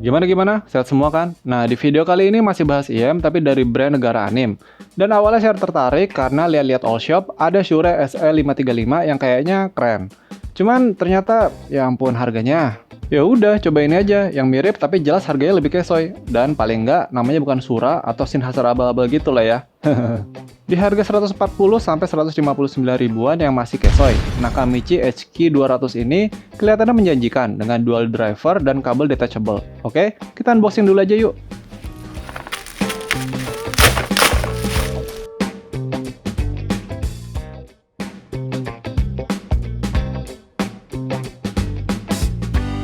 Gimana? Sehat semua kan? Nah, di video kali ini masih bahas IM tapi dari brand negara anim. Dan awalnya saya tertarik karena lihat-lihat all shop ada Shure SE535 yang kayaknya keren. Cuman ternyata ya ampun harganya. Ya udah, coba ini aja yang mirip tapi jelas harganya lebih kesoy. Dan paling enggak namanya bukan Sura atau Sennheiser abal-abal gitu lah ya. Di harga 140 sampai 159 ribuan yang masih kesoy, Nakamichi HQ200 ini kelihatannya menjanjikan dengan dual driver dan kabel detachable. Oke, kita unboxing dulu aja yuk.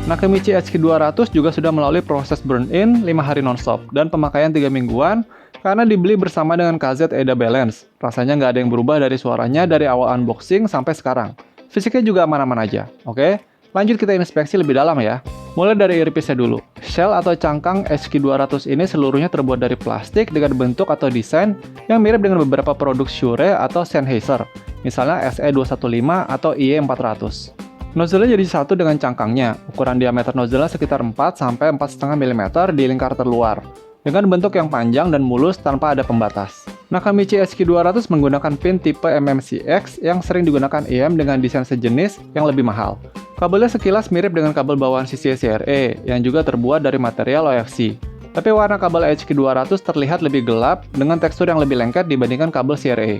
Nakamichi HQ200 juga sudah melalui proses burn-in 5 hari nonstop dan pemakaian 3 mingguan karena dibeli bersama dengan KZ EDA Balance. Rasanya nggak ada yang berubah dari suaranya dari awal unboxing sampai sekarang. Fisiknya juga aman-aman aja. Oke, lanjut kita inspeksi lebih dalam ya. Mulai dari earpiece-nya dulu. Shell atau cangkang HQ200 ini seluruhnya terbuat dari plastik dengan bentuk atau desain yang mirip dengan beberapa produk Shure atau Sennheiser, misalnya SE215 atau IE400. Nozzle-nya jadi satu dengan cangkangnya. Ukuran diameter nozzle sekitar 4 sampai 4,5 mm di lingkar terluar, dengan bentuk yang panjang dan mulus tanpa ada pembatas. Nakamichi HQ200 menggunakan pin tipe MMCX yang sering digunakan IM dengan desain sejenis yang lebih mahal. Kabelnya sekilas mirip dengan kabel bawaan CCA CRE yang juga terbuat dari material OFC. Tapi warna kabel HQ200 terlihat lebih gelap dengan tekstur yang lebih lengket dibandingkan kabel CRE.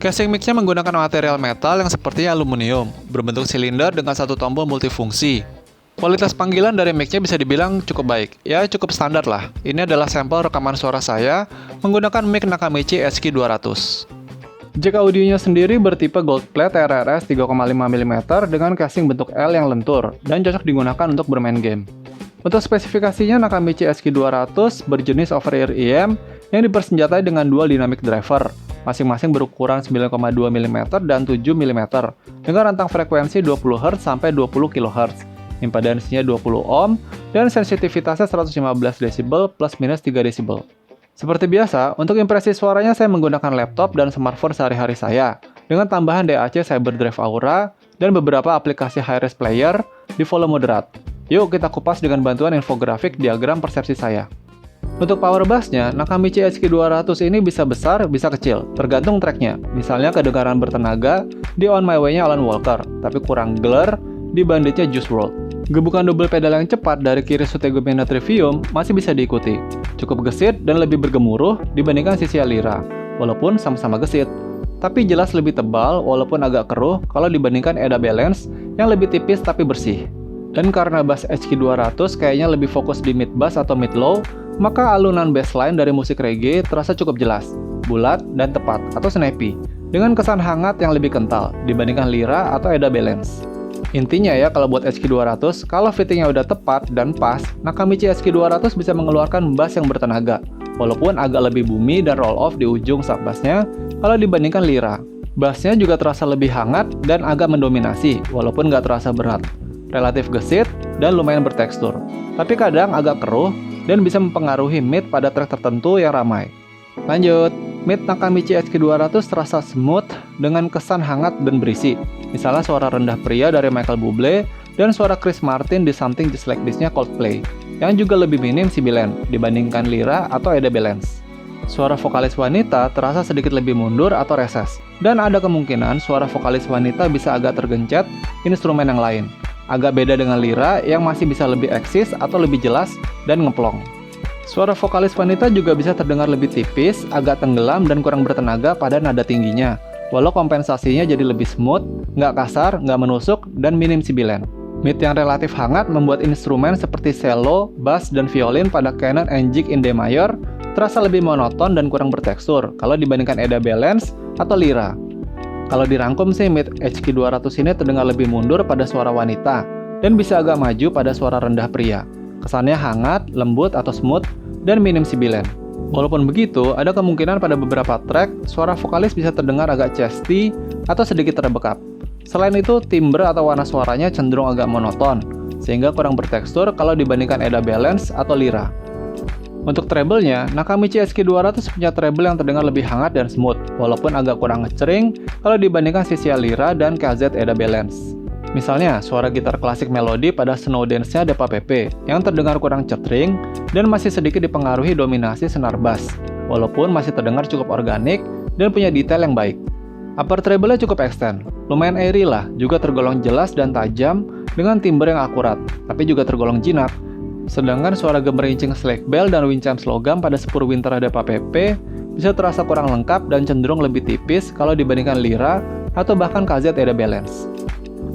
Casing mic-nya menggunakan material metal yang sepertinya aluminium, berbentuk silinder dengan satu tombol multifungsi. Kualitas panggilan dari mic-nya bisa dibilang cukup baik, ya cukup standar lah. Ini adalah sampel rekaman suara saya menggunakan mic Nakamichi HQ200. Jack audionya sendiri bertipe gold plate RRS 3,5 mm dengan casing bentuk L yang lentur dan cocok digunakan untuk bermain game. Untuk spesifikasinya, Nakamichi HQ200 berjenis over-ear IM yang dipersenjatai dengan dual dynamic driver, masing-masing berukuran 9,2 mm dan 7 mm, dengan rentang frekuensi 20 Hz sampai 20 kHz, impedansinya 20 ohm, dan sensitivitasnya 115 dB plus minus 3 dB. Seperti biasa, untuk impresi suaranya saya menggunakan laptop dan smartphone sehari-hari saya, dengan tambahan DAC CyberDrive Aura dan beberapa aplikasi high-res player di volume moderat. Yuk kita kupas dengan bantuan infografik diagram persepsi saya. Untuk power bass-nya, Nakamichi HQ200 ini bisa besar, bisa kecil, tergantung tracknya. Misalnya kedengaran bertenaga di On My Way-nya Alan Walker, tapi kurang glur di Bandit-nya Juice WRLD. Gebukan double pedal yang cepat dari kiri Sutego Mina Trivium masih bisa diikuti. Cukup gesit dan lebih bergemuruh dibandingkan sisi Lyra, walaupun sama-sama gesit. Tapi jelas lebih tebal walaupun agak keruh kalau dibandingkan EDA Balance yang lebih tipis tapi bersih. Dan karena bass HQ200 kayaknya lebih fokus di mid bass atau mid low, maka alunan bassline dari musik reggae terasa cukup jelas, bulat, dan tepat atau snappy, dengan kesan hangat yang lebih kental dibandingkan Lyra atau EDA Balance. Intinya ya, kalau buat HQ200, kalau fittingnya udah tepat dan pas, Nakamichi HQ200 bisa mengeluarkan bass yang bertenaga, walaupun agak lebih boomy dan roll off di ujung sub-bassnya kalau dibandingkan Lyra. Bassnya juga terasa lebih hangat dan agak mendominasi, walaupun nggak terasa berat. Relatif gesit dan lumayan bertekstur, tapi kadang agak keruh dan bisa mempengaruhi mid pada track tertentu yang ramai. Lanjut, mid Nakamichi HQ200 terasa smooth dengan kesan hangat dan berisi. Misalnya suara rendah pria dari Michael Bublé dan suara Chris Martin di Something Just Like This-nya Coldplay, yang juga lebih minim sibilan dibandingkan Lyra atau EDA Balance. Suara vokalis wanita terasa sedikit lebih mundur atau reses, dan ada kemungkinan suara vokalis wanita bisa agak tergencet instrumen yang lain. Agak beda dengan Lyra yang masih bisa lebih eksis atau lebih jelas dan ngeplong. Suara vokalis wanita juga bisa terdengar lebih tipis, agak tenggelam dan kurang bertenaga pada nada tingginya, walau kompensasinya jadi lebih smooth, nggak kasar, nggak menusuk, dan minim sibilan. Mid yang relatif hangat membuat instrumen seperti cello, bass, dan violin pada Canon NGIC in D major terasa lebih monoton dan kurang bertekstur kalau dibandingkan EDA Balance atau Lyra. Kalau dirangkum sih, mid HQ200 ini terdengar lebih mundur pada suara wanita dan bisa agak maju pada suara rendah pria. Kesannya hangat, lembut atau smooth, dan minim sibilan. Walaupun begitu, ada kemungkinan pada beberapa track, suara vokalis bisa terdengar agak chesty atau sedikit terbekap. Selain itu, timbre atau warna suaranya cenderung agak monoton, sehingga kurang bertekstur kalau dibandingkan EDA Balance atau Lyra. Untuk treble-nya, Nakamichi HQ200 punya treble yang terdengar lebih hangat dan smooth, walaupun agak kurang ngecering kalau dibandingkan sisi Lyra dan KZ EDA Balance. Misalnya, suara gitar klasik melodi pada Snow Dance-nya Depa Pepe yang terdengar kurang cetring dan masih sedikit dipengaruhi dominasi senar bass, walaupun masih terdengar cukup organik dan punya detail yang baik. Upper treble-nya cukup extend, lumayan airy lah, juga tergolong jelas dan tajam dengan timbre yang akurat, tapi juga tergolong jinak. Sedangkan suara gemerincing slack bell dan wind chimes logam pada Spur Winter Depa Pepe bisa terasa kurang lengkap dan cenderung lebih tipis kalau dibandingkan Lyra atau bahkan KZ Eda Balance.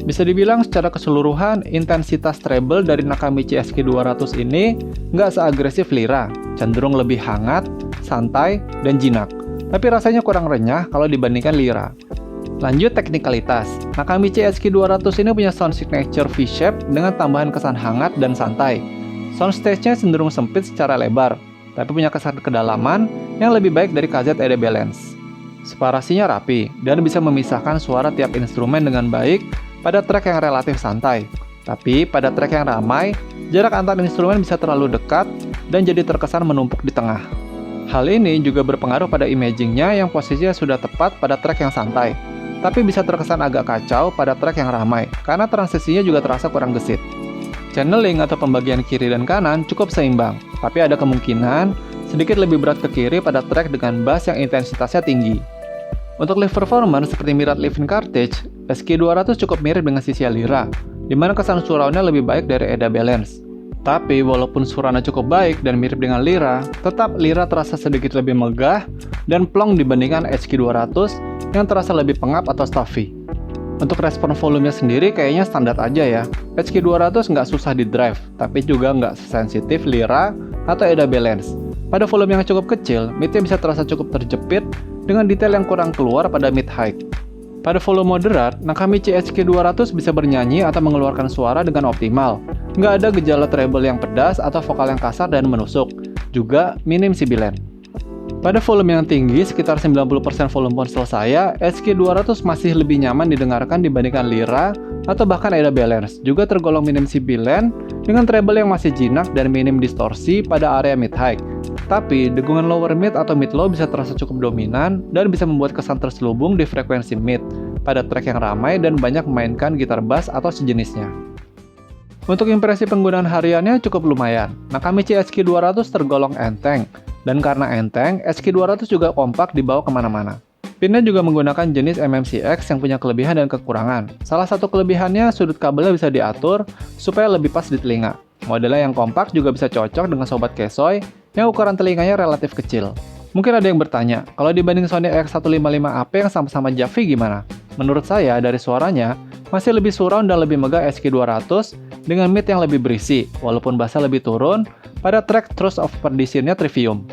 Bisa dibilang secara keseluruhan, intensitas treble dari Nakamichi SQ200 ini nggak seagresif Lyra, cenderung lebih hangat, santai, dan jinak. Tapi rasanya kurang renyah kalau dibandingkan Lyra. Lanjut teknikalitas, Nakamichi SQ200 ini punya sound signature V-shape dengan tambahan kesan hangat dan santai. Soundstage-nya cenderung sempit secara lebar, tapi punya kesan kedalaman yang lebih baik dari KZ Eda Balance. Separasinya rapi, dan bisa memisahkan suara tiap instrumen dengan baik pada track yang relatif santai. Tapi pada track yang ramai, jarak antar instrumen bisa terlalu dekat dan jadi terkesan menumpuk di tengah. Hal ini juga berpengaruh pada imagingnya yang posisinya sudah tepat pada track yang santai, tapi bisa terkesan agak kacau pada track yang ramai, karena transisinya juga terasa kurang gesit. Channeling atau pembagian kiri dan kanan cukup seimbang, tapi ada kemungkinan sedikit lebih berat ke kiri pada track dengan bass yang intensitasnya tinggi. Untuk live performance seperti Mirat Living Cartridge, SQ200 cukup mirip dengan sisi Lyra, di mana kesan surround-nya lebih baik dari Eda Balance. Tapi walaupun surround-nya cukup baik dan mirip dengan Lyra, tetap Lyra terasa sedikit lebih megah dan plong dibandingkan SQ200 yang terasa lebih pengap atau stuffy. Untuk respon volumenya sendiri kayaknya standar aja ya. SQ200 nggak susah di drive, tapi juga nggak sensitif Lyra atau Eda Balance. Pada volume yang cukup kecil, mid-nya bisa terasa cukup terjepit dengan detail yang kurang keluar pada mid-high. Pada volume moderat, Nakamichi SQ200 bisa bernyanyi atau mengeluarkan suara dengan optimal. Nggak ada gejala treble yang pedas atau vokal yang kasar dan menusuk. Juga minim sibilan. Pada volume yang tinggi, sekitar 90% volume ponsel saya, SQ200 masih lebih nyaman didengarkan dibandingkan Lyra atau bahkan Eda Balance. Juga tergolong minim sibilan dengan treble yang masih jinak dan minim distorsi pada area mid-high. Tapi, dengungan lower mid atau mid low bisa terasa cukup dominan dan bisa membuat kesan terselubung di frekuensi mid pada track yang ramai dan banyak memainkan gitar bass atau sejenisnya. Untuk impresi penggunaan hariannya cukup lumayan. Nakamichi SQ200 tergolong enteng, dan karena enteng, SQ200 juga kompak dibawa kemana-mana. Pinnya juga menggunakan jenis MMCX yang punya kelebihan dan kekurangan. Salah satu kelebihannya, sudut kabelnya bisa diatur supaya lebih pas di telinga. Modelnya yang kompak juga bisa cocok dengan sobat kesoy yang ukuran telinganya relatif kecil. Mungkin ada yang bertanya, kalau dibanding Sony X155AP yang sama-sama Javi gimana? Menurut saya, dari suaranya, masih lebih surround dan lebih megah SQ200 dengan mid yang lebih berisi, walaupun bassnya lebih turun pada track Truth of Perdition-nya Trivium.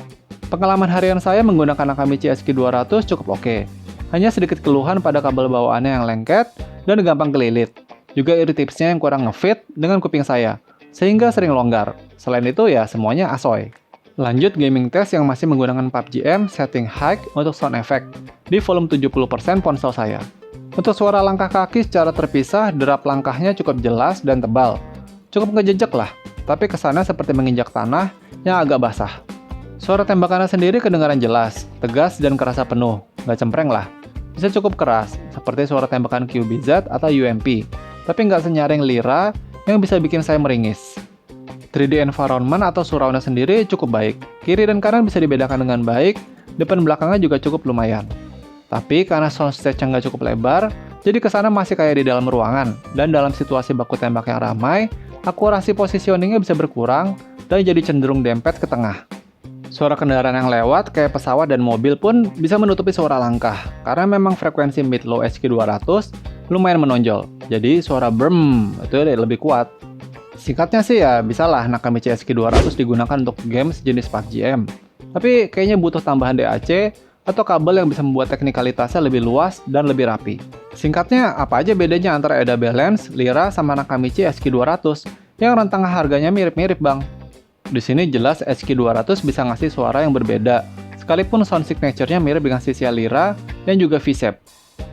Pengalaman harian saya menggunakan Nakamichi SQ200 cukup oke. Hanya sedikit keluhan pada kabel bawaannya yang lengket dan gampang kelilit. Juga ear tipsnya yang kurang ngefit dengan kuping saya, sehingga sering longgar. Selain itu ya semuanya asoy. Lanjut gaming test yang masih menggunakan PUBG M setting high untuk sound effect di volume 70% ponsel saya. Untuk suara langkah kaki secara terpisah, derap langkahnya cukup jelas dan tebal. Cukup ngejejek lah, tapi kesannya seperti menginjak tanah yang agak basah. Suara tembakannya sendiri kedengaran jelas, tegas dan kerasa penuh, nggak cempreng lah. Bisa cukup keras, seperti suara tembakan QBZ atau UMP, tapi nggak senyaring Lyra yang bisa bikin saya meringis. 3D environment atau surround-nya sendiri cukup baik. Kiri dan kanan bisa dibedakan dengan baik, depan belakangnya juga cukup lumayan. Tapi karena soundstage-nya nggak cukup lebar, jadi kesannya masih kayak di dalam ruangan. Dan dalam situasi baku tembak yang ramai, akurasi positioning-nya bisa berkurang dan jadi cenderung dempet ke tengah. Suara kendaraan yang lewat kayak pesawat dan mobil pun bisa menutupi suara langkah, karena memang frekuensi mid-low SQ200 lumayan menonjol. Jadi suara brem itu lebih kuat. Singkatnya sih ya, bisalah Nakamichi SQ200 digunakan untuk game sejenis PUBG M. Tapi kayaknya butuh tambahan DAC atau kabel yang bisa membuat teknikalitasnya lebih luas dan lebih rapi. Singkatnya, apa aja bedanya antara Eda Balance, Lyra, sama Nakamichi SQ200 yang rentang harganya mirip-mirip bang? Di sini jelas SQ200 bisa ngasih suara yang berbeda, sekalipun sound signature-nya mirip dengan sisi Lyra dan juga V-shape.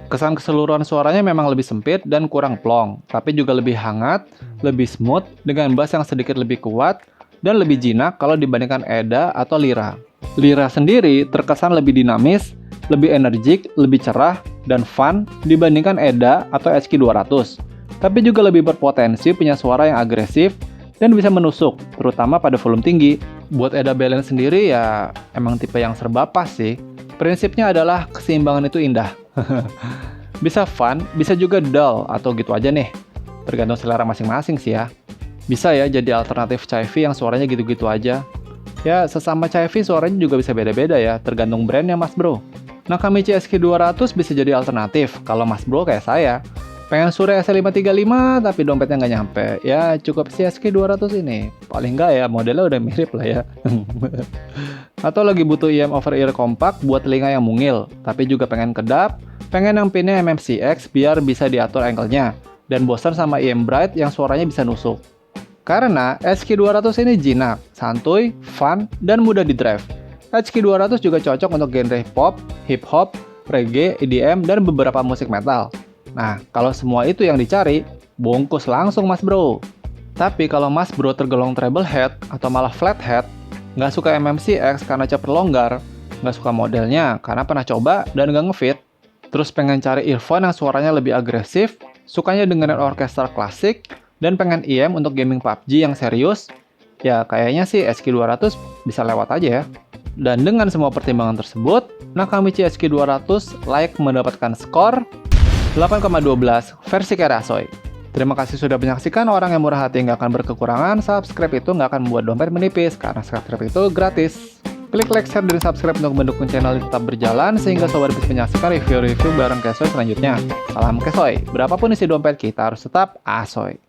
Kesan keseluruhan suaranya memang lebih sempit dan kurang plong, tapi juga lebih hangat, lebih smooth, dengan bass yang sedikit lebih kuat, dan lebih jinak kalau dibandingkan Eda atau Lyra. Lyra sendiri terkesan lebih dinamis, lebih energik, lebih cerah, dan fun dibandingkan Eda atau SQ200. tapi juga lebih berpotensi punya suara yang agresif dan bisa menusuk, terutama pada volume tinggi. Buat Eda Balance sendiri ya emang tipe yang serba pas sih. Prinsipnya adalah keseimbangan itu indah. Bisa fun, bisa juga dull atau gitu aja nih. Tergantung selera masing-masing sih ya. Bisa ya jadi alternatif Chivy yang suaranya gitu-gitu aja. Ya sesama Chivy suaranya juga bisa beda-beda ya, tergantung brandnya mas bro. Nakamichi SQ200 bisa jadi alternatif kalau mas bro kayak saya. Pengen Shure S535 tapi dompetnya nggak nyampe. Ya cukup si SQ200 ini. Paling nggak ya modelnya udah mirip lah ya. Atau lagi butuh IM over-ear kompak buat telinga yang mungil, tapi juga pengen kedap, pengen yang pinnya MMCX biar bisa diatur angle-nya, dan bosan sama IM Bright yang suaranya bisa nusuk. Karena SQ200 ini jinak, santuy, fun, dan mudah di-drive. SQ200 juga cocok untuk genre pop, hip-hop, reggae, EDM, dan beberapa musik metal. Nah, kalau semua itu yang dicari, bungkus langsung mas bro. Tapi kalau mas bro tergolong treble head atau malah flat head, nggak suka MMCX karena chopper longgar, nggak suka modelnya karena pernah coba dan nggak ngefit, terus pengen cari earphone yang suaranya lebih agresif, sukanya dengerin orkestra klasik, dan pengen IM untuk gaming PUBG yang serius, ya kayaknya sih SQ200 bisa lewat aja ya. Dan dengan semua pertimbangan tersebut, Nakamichi SQ200 layak mendapatkan skor 8,12 versi Kerasoy. Terima kasih sudah menyaksikan. Orang yang murah hati nggak akan berkekurangan. Subscribe itu nggak akan membuat dompet menipis, karena subscribe itu gratis. Klik like, share, dan subscribe untuk mendukung channel ini tetap berjalan, sehingga sobat bisa menyaksikan review-review bareng Kesoy selanjutnya. Salam Kesoy, berapapun isi dompet kita harus tetap asoy.